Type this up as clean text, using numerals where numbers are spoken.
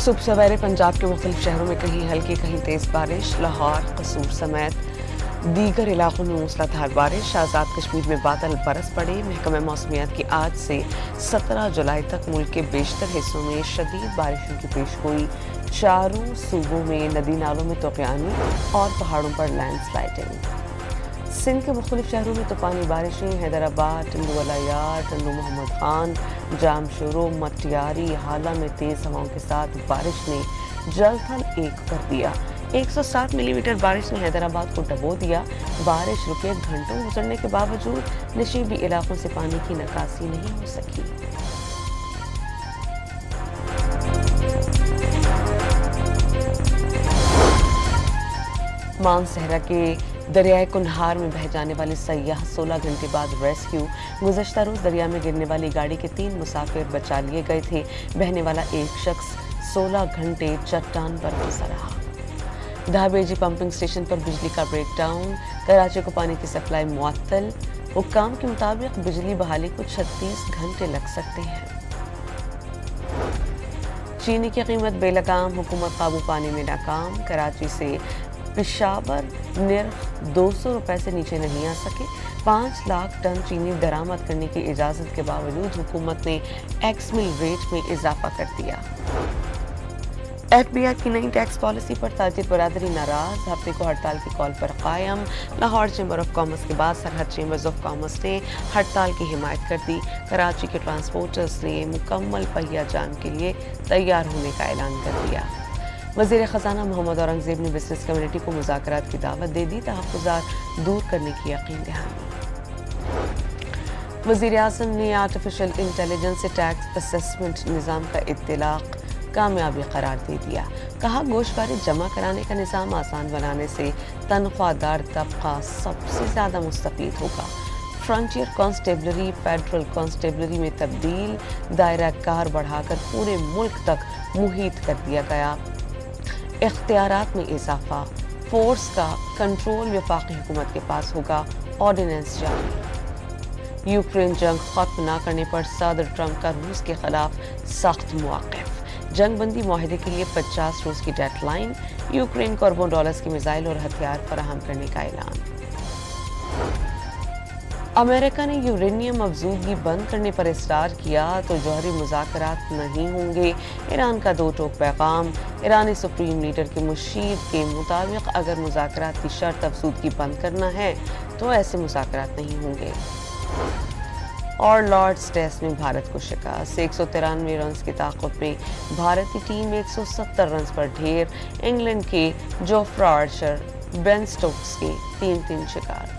صبح سویرے پنجاب کے مختلف شہروں میں کہیں ہلکی کہیں تیز بارش، لاہور، قصور سمیت دیگر علاقوں میں موسلا دھار بارش، آزاد کشمیر میں بادل برس پڑے۔ محکمہ موسمیات کی آج سے 17 جولائی تک ملک کے بیشتر حصوں میں شدید بارشوں کی پیش گوئی۔ چاروں صوبوں میں ندی نالوں میں طوفانی اور پہاڑوں پر لینڈ سلائڈنگ۔ سندھ کے مختلف شہروں میں طوفانی بارشیں، حیدرآباد، ٹنڈو العیار، ٹنڈو محمد خان، جامشورو، مٹیاری، حالہ میں تیز ہواؤں کے ساتھ بارش نے جل تھل ایک کر دیا۔ 160 ملی میٹر بارش نے حیدرآباد کو ڈبو دیا۔ بارش رکے گھنٹوں گزرنے کے باوجود نشیبی علاقوں سے پانی کی نکاسی نہیں ہو سکی۔ مانسہرہ کے دریائے کنہار میں بہہ جانے والے سیاح 16 گھنٹے بعد ریسکیو۔ گزشتہ روز دریا میں گرنے والی گاڑی کے 3 مسافر بچا لیے گئے تھے۔ بہنے والا ایک شخص 16 گھنٹے چٹان پر پھنسا رہا۔ دھابیجی پمپنگ اسٹیشن پر بجلی کا بریک ڈاؤن، کراچی کو پانی کی سپلائی معطل۔ حکام کے مطابق بجلی بحالی کو 36 گھنٹے لگ سکتے ہیں۔ چینی کی قیمت بے لگام، حکومت قابو پانے میں ناکام۔ کراچی سے پشاور نرخ 200 روپے سے نیچے نہیں آ سکے۔ 5 لاکھ ٹن چینی درآمد کرنے کی اجازت کے باوجود حکومت نے ایکس مل ریٹ میں اضافہ کر دیا۔ ایف بی آئی کی نئی ٹیکس پالیسی پر تاجر برادری ناراض، ہفتے کو ہڑتال کی کال پر قائم۔ لاہور چیمبر آف کامرس کے بعد سرحد چیمبرز آف کامرس نے ہڑتال کی حمایت کر دی۔ کراچی کے ٹرانسپورٹرز نے مکمل پہیہ جام کے لیے تیار ہونے کا اعلان کر دیا۔ وزیر خزانہ محمد اورنگزیب نے بزنس کمیونٹی کو مذاکرات کی دعوت دے دی، تحفظات دور کرنے کی یقین دہانی۔ وزیر اعظم نے آرٹیفیشل انٹیلیجنس سے ٹیکس اسسمنٹ نظام کا اطلاق کامیابی قرار دے دیا۔ کہا گوشتکاری جمع کرانے کا نظام آسان بنانے سے تنخواہ دار طبقہ سب سے زیادہ مستفید ہوگا۔ فرنٹیئر کانسٹیبلری فیڈرل کانسٹیبلری میں تبدیل، دائرہ کار بڑھا کر پورے ملک تک محیط کر دیا گیا۔ اختیارات میں اضافہ، فورس کا کنٹرول وفاقی حکومت کے پاس ہوگا، آرڈیننس جاری۔ یوکرین جنگ ختم نہ کرنے پر صدر ٹرمپ کا روس کے خلاف سخت موقف۔ جنگ بندی معاہدے کے لیے 50 روز کی ڈیڈ لائن، یوکرین کو اربوں ڈالرز کی میزائل اور ہتھیار فراہم کرنے کا اعلان۔ امریکہ نے یورینیم افزودگی بند کرنے پر اصرار کیا تو جوہری مذاکرات نہیں ہوں گے۔ ایران کا 2 ٹوک پیغام۔ ایرانی سپریم لیڈر کے مشیر کے مطابق اگر مذاکرات کی شرط افزودگی بند کرنا ہے تو ایسے مذاکرات نہیں ہوں گے۔ اور لارڈز ٹیسٹ میں بھارت کو شکست، 193 رنز کی طاقت میں بھارتی ٹیم 170 رنز پر ڈھیر۔ انگلینڈ کے جوفرا آرچر، بین سٹوکس کے 3 شکار۔